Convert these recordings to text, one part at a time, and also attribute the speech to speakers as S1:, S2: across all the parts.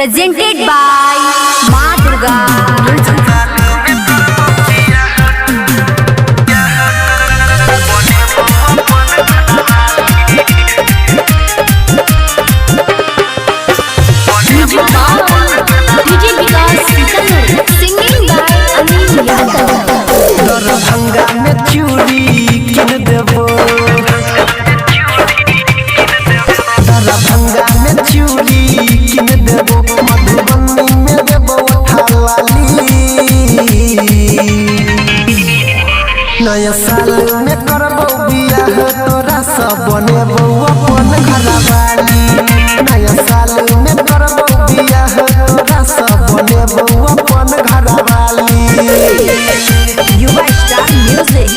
S1: presented by Ma Durga Music. DJ Vikas singing by Anil Yadav.
S2: Darbhanga में चूड़ी किन देबो, दरभंगा में चूड़ी किन देबो, मधुबनी में देबो थालाली। नया साल में करबो बियाह तोरा सब बनेबो अपन घरवाली। नया साल में करबो बियाह तोरा सब बनेबो अपन घरवाली।
S1: Yuva Star Music.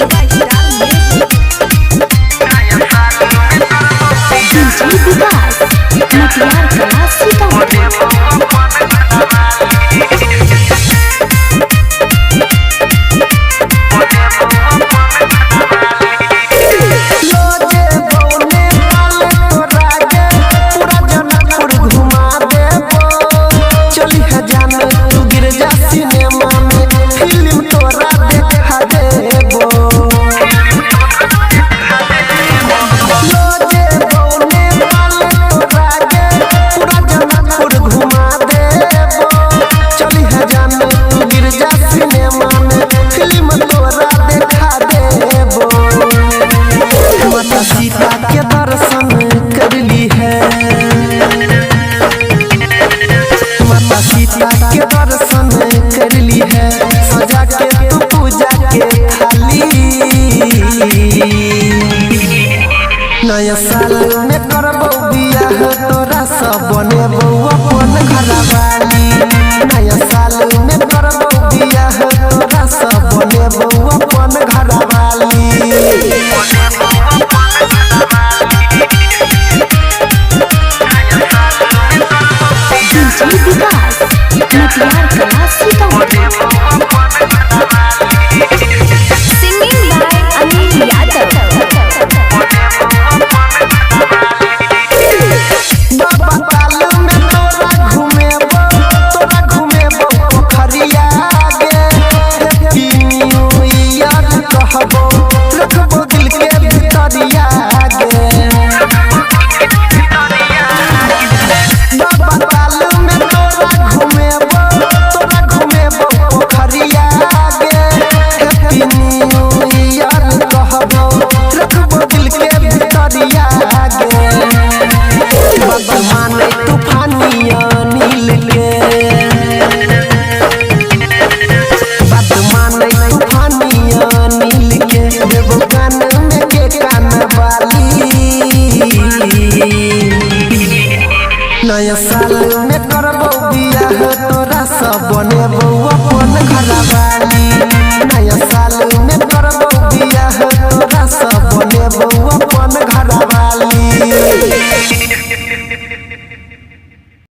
S1: DJ Vikas Matiar Kala Sitamarhi. Sita के दर्शन कर ली है, माता सीता के दर्शन कर ली है, सजा के तू पूजा के थाली। नया साल में करबो बियाह तोरा सब बनेबो अपन घरवाली। नया साल में करबो बियाह तोरा सब बनेबो अपन घरवाली। DJ Vikas Matiar Kala Sitamarhi. Singing by Anil Yadav. नया साल में करबो बियाह तोरा सब बनेबो अपन घरवाली। नया